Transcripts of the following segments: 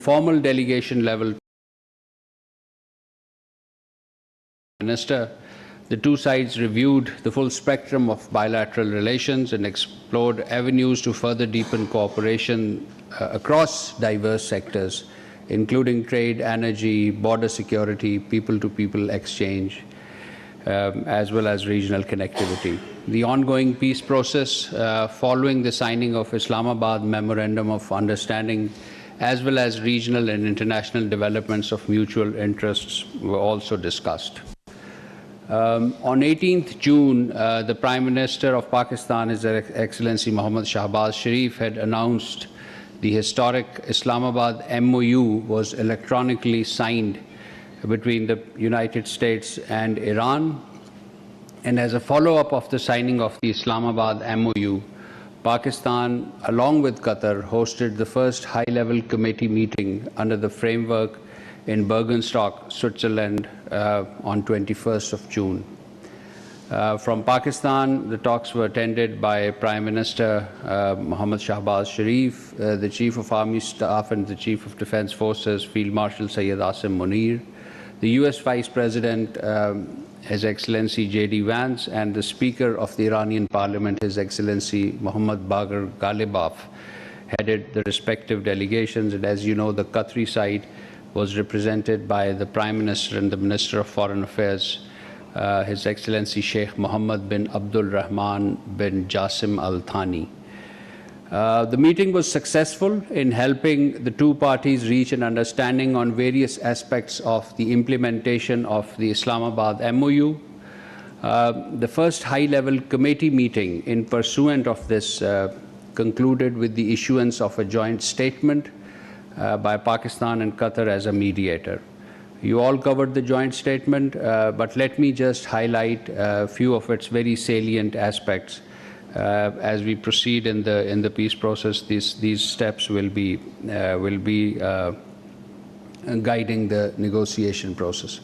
formal delegation level minister, the two sides reviewed the full spectrum of bilateral relations and explored avenues to further deepen cooperation across diverse sectors, including trade, energy, border security, people-to-people exchange, as well as regional connectivity. The ongoing peace process following the signing of Islamabad Memorandum of Understanding, as well as regional and international developments of mutual interests, were also discussed. On 18th June, the Prime Minister of Pakistan, His Excellency 𝗟𝗶𝘃𝗲 had announced the historic Islamabad MOU was electronically signed between the United States and Iran. And as a follow-up of the signing of the Islamabad MOU, Pakistan, along with Qatar, hosted the first high-level committee meeting under the framework in Bergenstock, Switzerland, on 21st of June. From Pakistan, the talks were attended by Prime Minister 𝗟𝗶𝘃𝗲, the Chief of Army Staff and the Chief of Defense Forces, Field Marshal Syed Asim Munir, the US Vice President, His Excellency J.D. Vance, and the Speaker of the Iranian Parliament, His Excellency Mohammad Bagher Ghalibaf, headed the respective delegations. And as you know, the Qatari side was represented by the Prime Minister and the Minister of Foreign Affairs, His Excellency Sheikh Mohammed bin Abdul Rahman bin Jassim Al Thani. The meeting was successful in helping the two parties reach an understanding on various aspects of the implementation of the Islamabad MOU. The first high-level committee meeting in pursuant of this concluded with the issuance of a joint statement by Pakistan and Qatar as a mediator. You all covered the joint statement, but let me just highlight a few of its very salient aspects. As we proceed in the peace process, these steps will be guiding the negotiation process.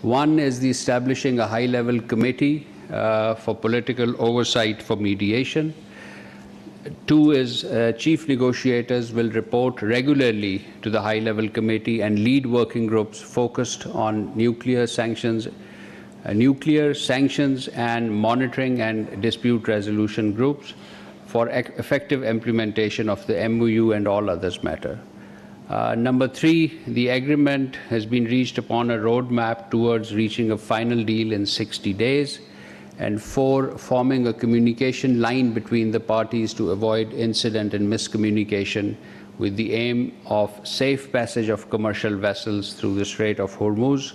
One is the establishing a high-level committee for political oversight for mediation. Two is chief negotiators will report regularly to the high-level committee and lead working groups focused on nuclear sanctions and monitoring and dispute resolution groups for effective implementation of the MOU and all others matter. Number three, the agreement has been reached upon a roadmap towards reaching a final deal in 60 days. And four, forming a communication line between the parties to avoid incident and miscommunication with the aim of safe passage of commercial vessels through the Strait of Hormuz.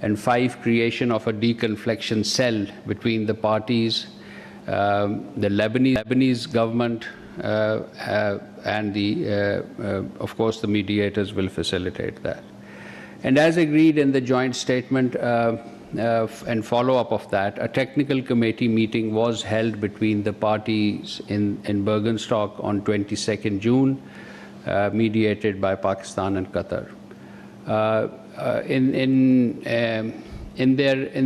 And five, creation of a deconfliction cell between the parties, the Lebanese government, and of course, the mediators will facilitate that. And as agreed in the joint statement, and follow-up of that, a technical committee meeting was held between the parties in Bergenstock on 22nd June, mediated by Pakistan and Qatar. In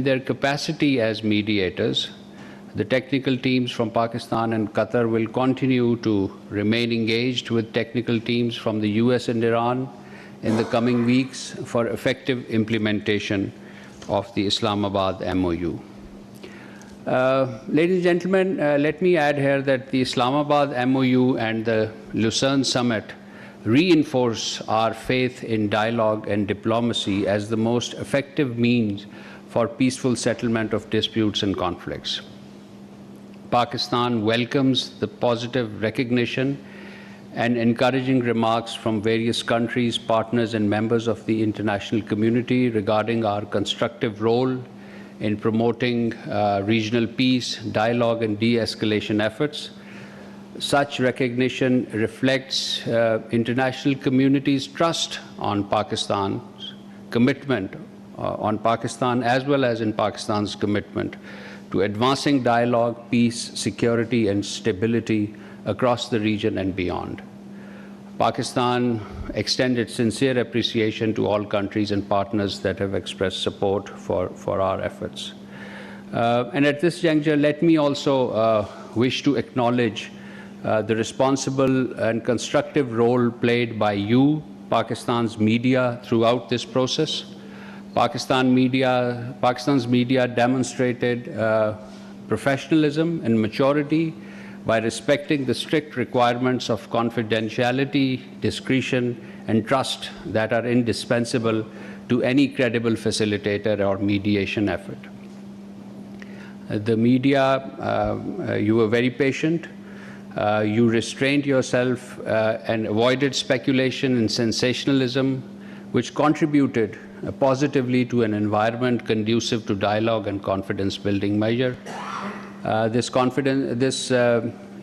their capacity as mediators, the technical teams from Pakistan and Qatar will continue to remain engaged with technical teams from the US and Iran in the coming weeks for effective implementation of the Islamabad MOU. Ladies and gentlemen, let me add here that the Islamabad MOU and the Lucerne Summit reinforce our faith in dialogue and diplomacy as the most effective means for peaceful settlement of disputes and conflicts. Pakistan welcomes the positive recognition and encouraging remarks from various countries, partners, and members of the international community regarding our constructive role in promoting regional peace, dialogue, and de-escalation efforts. Such recognition reflects international community's trust on Pakistan's commitment, on Pakistan, as well as in Pakistan's commitment to advancing dialogue, peace, security, and stability across the region and beyond. Pakistan extended sincere appreciation to all countries and partners that have expressed support for our efforts. And at this juncture, let me also wish to acknowledge the responsible and constructive role played by you, Pakistan's media throughout this process. Pakistan's media demonstrated professionalism and maturity by respecting the strict requirements of confidentiality, discretion, and trust that are indispensable to any credible facilitator or mediation effort. The media, you were very patient. You restrained yourself and avoided speculation and sensationalism, which contributed positively to an environment conducive to dialogue and confidence-building measure. This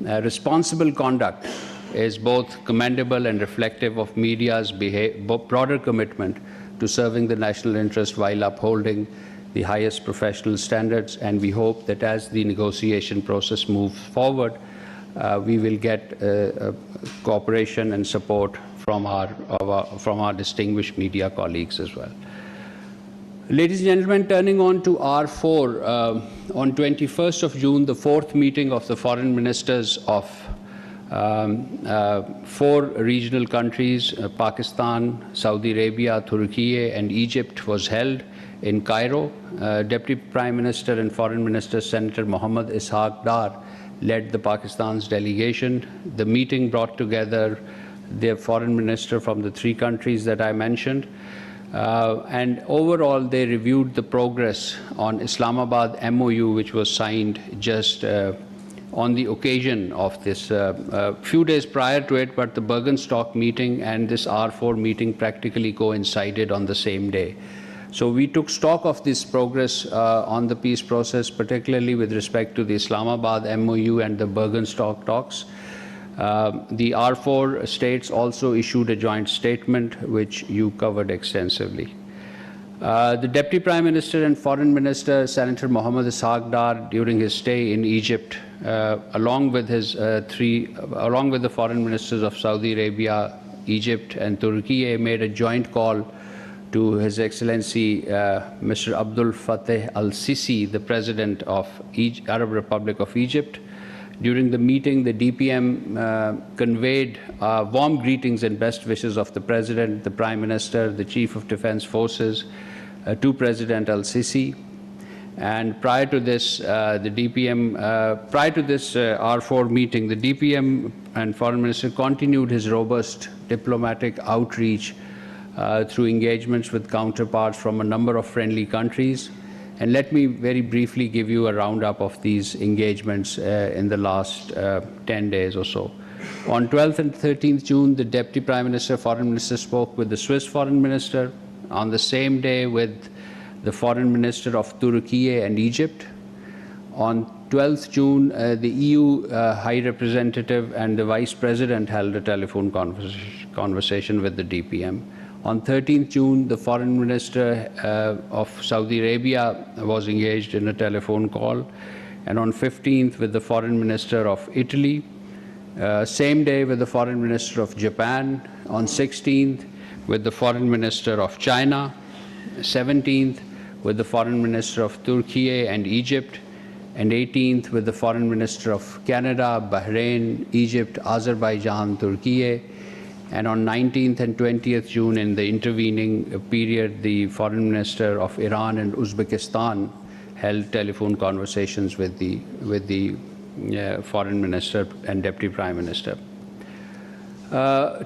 responsible conduct is both commendable and reflective of media's broader commitment to serving the national interest while upholding the highest professional standards. And we hope that as the negotiation process moves forward, we will get cooperation and support from our distinguished media colleagues as well. Ladies and gentlemen, turning on to R4, on 21st of June, the fourth meeting of the foreign ministers of 4 regional countries, Pakistan, Saudi Arabia, Turkey, and Egypt, was held in Cairo. Deputy Prime Minister and Foreign Minister Senator 𝗟𝗶𝘃𝗲 led the Pakistan's delegation. The meeting brought together the foreign minister from the 3 countries that I mentioned. And overall, they reviewed the progress on Islamabad MOU, which was signed just on the occasion of this, few days prior to it, but the Bergenstock meeting and this R4 meeting practically coincided on the same day. So we took stock of this progress on the peace process, particularly with respect to the Islamabad MOU and the Bergenstock talks. The R4 states also issued a joint statement, which you covered extensively. The Deputy Prime Minister and Foreign Minister, Senator 𝗟𝗶𝘃𝗲, during his stay in Egypt, along with the foreign ministers of Saudi Arabia, Egypt, and Turkey, made a joint call to His Excellency Mr. Abdul Fattah al-Sisi, the President of Arab Republic of Egypt. During the meeting, the DPM conveyed warm greetings and best wishes of the President, the Prime Minister, the Chief of Defense Forces to President al-Sisi. And prior to this, R4 meeting, the DPM and Foreign Minister continued his robust diplomatic outreach through engagements with counterparts from a number of friendly countries. And let me very briefly give you a roundup of these engagements in the last 10 days or so. On 12th and 13th June, the Deputy Prime Minister, Foreign Minister spoke with the Swiss Foreign Minister. On the same day, with the Foreign Minister of Turkey and Egypt. On 12th June, the EU High Representative and the Vice President held a telephone conversation with the DPM. On 13th June, the Foreign Minister of Saudi Arabia was engaged in a telephone call. And on 15th, with the Foreign Minister of Italy. Same day, with the Foreign Minister of Japan. On 16th, with the Foreign Minister of China. 17th, with the Foreign Minister of Turkey and Egypt. And 18th, with the Foreign Minister of Canada, Bahrain, Egypt, Azerbaijan, Turkey. And on 19th and 20th June, in the intervening period, the Foreign Minister of Iran and Uzbekistan held telephone conversations with the Foreign Minister and Deputy Prime Minister.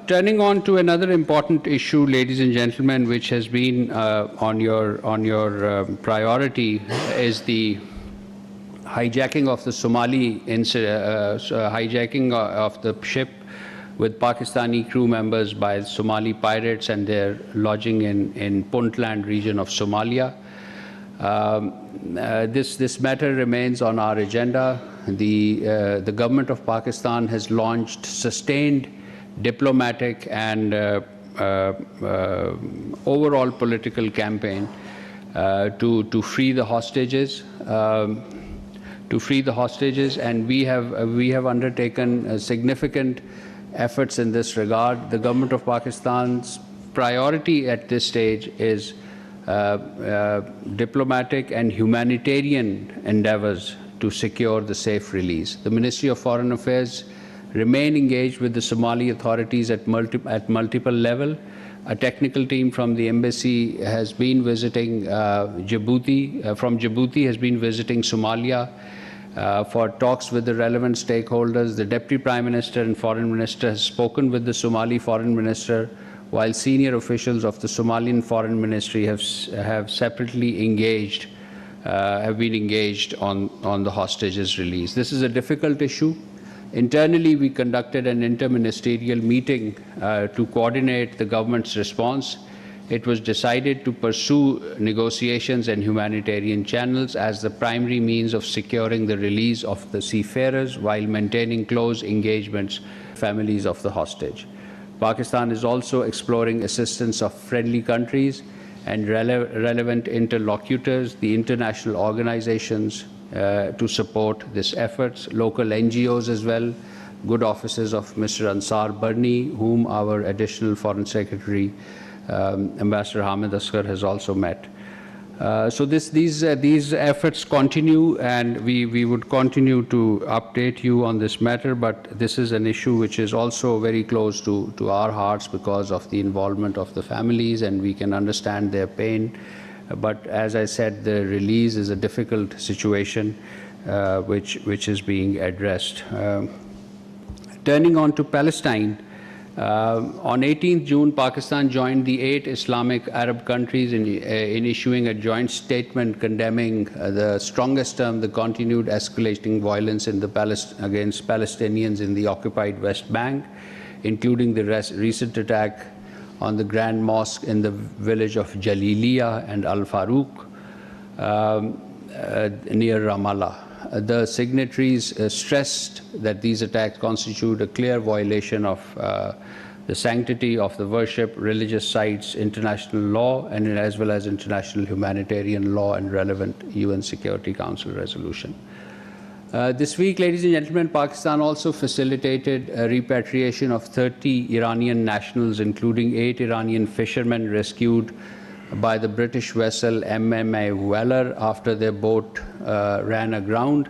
Turning on to another important issue, ladies and gentlemen, which has been on your priority, is the hijacking of the Somali hijacking of the ship with Pakistani crew members by Somali pirates and their lodging in Puntland region of Somalia. This matter remains on our agenda. The government of Pakistan has launched sustained diplomatic and overall political campaign to free the hostages. And we have undertaken significant efforts in this regard. The government of Pakistan's priority at this stage is diplomatic and humanitarian endeavors to secure the safe release. The Ministry of Foreign Affairs remain engaged with the Somali authorities at multiple levels A technical team from the embassy has been visiting Djibouti, from Djibouti has been visiting Somalia for talks with the relevant stakeholders. The Deputy Prime Minister and Foreign Minister has spoken with the Somali Foreign Minister, while senior officials of the Somalian Foreign Ministry have separately engaged, have been engaged on the hostages release. This is a difficult issue. Internally, we conducted an interministerial meeting to coordinate the government's response. It was decided to pursue negotiations and humanitarian channels as the primary means of securing the release of the seafarers while maintaining close engagements with families of the hostage. Pakistan is also exploring assistance of friendly countries and relevant interlocutors, the international organizations, to support these efforts, local NGOs as well, good offices of Mr. 𝗟𝗶𝘃𝗲, whom our additional Foreign Secretary, Ambassador 𝗟𝗶𝘃𝗲 has also met. So these efforts continue, and we would continue to update you on this matter, but this is an issue which is also very close to our hearts because of the involvement of the families, and we can understand their pain. But as I said, the release is a difficult situation which is being addressed. Turning on to Palestine, on 18th June, Pakistan joined the 8 Islamic Arab countries in issuing a joint statement condemning the strongest term the continued escalating violence in against Palestinians in the occupied West Bank, including the recent attack on the Grand Mosque in the village of Jaliliya and Al-Faruq near Ramallah. The signatories stressed that these attacks constitute a clear violation of the sanctity of the worship, religious sites, international law, and as well as international humanitarian law and relevant UN Security Council resolution. This week, ladies and gentlemen, Pakistan also facilitated a repatriation of 30 Iranian nationals, including 8 Iranian fishermen rescued by the British vessel MMA Valor after their boat ran aground,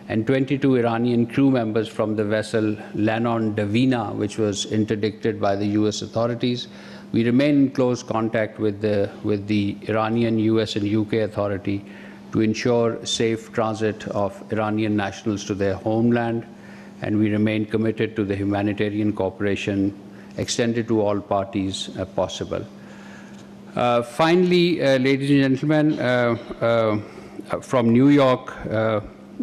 and 22 Iranian crew members from the vessel Lanon Davina, which was interdicted by the US authorities. We remain in close contact with the Iranian, US, and UK authority to ensure safe transit of Iranian nationals to their homeland, and we remain committed to the humanitarian cooperation extended to all parties possible. Finally, ladies and gentlemen, from New York,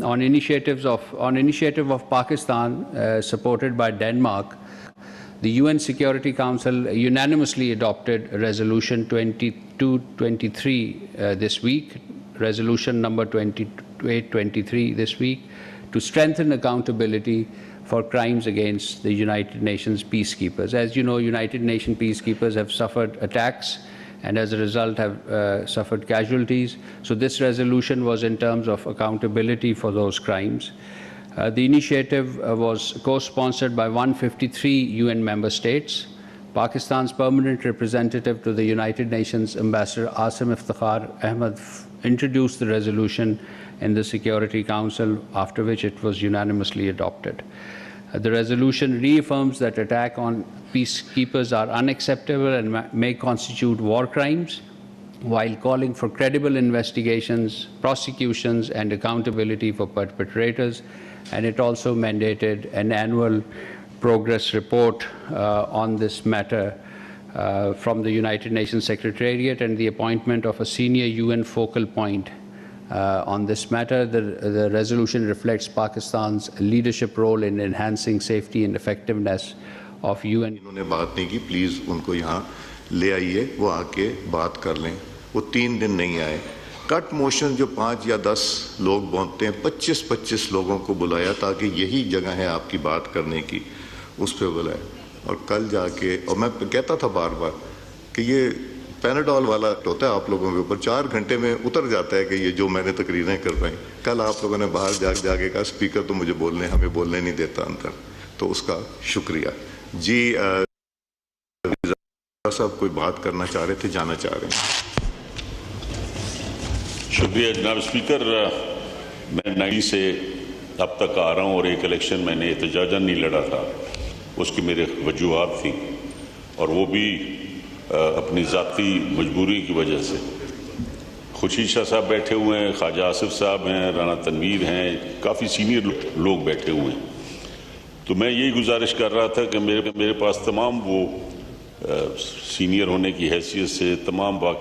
on initiative of Pakistan, supported by Denmark, the UN Security Council unanimously adopted Resolution 2223 this week, Resolution number 2823 this week, to strengthen accountability for crimes against the United Nations peacekeepers. As you know, United Nations peacekeepers have suffered attacks and as a result have suffered casualties. So this resolution was in terms of accountability for those crimes. The initiative was co-sponsored by 153 UN member states. Pakistan's permanent representative to the United Nations, Ambassador 𝗟𝗶𝘃𝗲 introduced the resolution in the Security Council, after which it was unanimously adopted. The resolution reaffirms that attacks on peacekeepers are unacceptable and may constitute war crimes, while calling for credible investigations, prosecutions, and accountability for perpetrators. And it also mandated an annual progress report on this matter from the United Nations Secretariat and the appointment of a senior UN focal point on this matter. The resolution reflects Pakistan's leadership role in enhancing safety and effectiveness of UN. इन्होंने बात नहीं की, please उनको यहाँ ले आइए, वो आके बात कर लें. वो 3 दिन नहीं आए. कट मोशन जो 5 या 10 लोग बोलते हैं, 25-25 लोगों को बुलाया ताकि यही जगह है आपकी बात करने की, उस पर बुलाया. और कल जाके, और मैं कहता था बार बार कि ये पैनाडोल वाला होता है आप लोगों के ऊपर, 4 घंटे में उतर जाता है कि ये जो मैंने तकरीरें कर पाई. कल आप लोगों ने बाहर जाके कहा स्पीकर तो मुझे हमें बोलने नहीं देता अंदर, तो उसका शुक्रिया. जी साहब कोई बात करना चाह रहे थे, जाना चाह रहे हैं. शुक्रिया जनाब स्पीकर. मैं 90 से अब तक आ रहा हूँ और एक इलेक्शन मैंने एहतजाजन नहीं लड़ा था, उसकी मेरे वजूहात थी, और वो भी اپنی ذاتی مجبوری کی وجہ سے. خورشید شاہ صاحب بیٹھے ہوئے ہیں, خواجہ آصف صاحب ہیں, رانا تنویر ہیں, کافی سینئر لوگ بیٹھے ہوئے ہیں. تو میں یہی گزارش کر رہا تھا کہ میرے پاس تمام وہ سینئر ہونے کی حیثیت سے تمام واقعات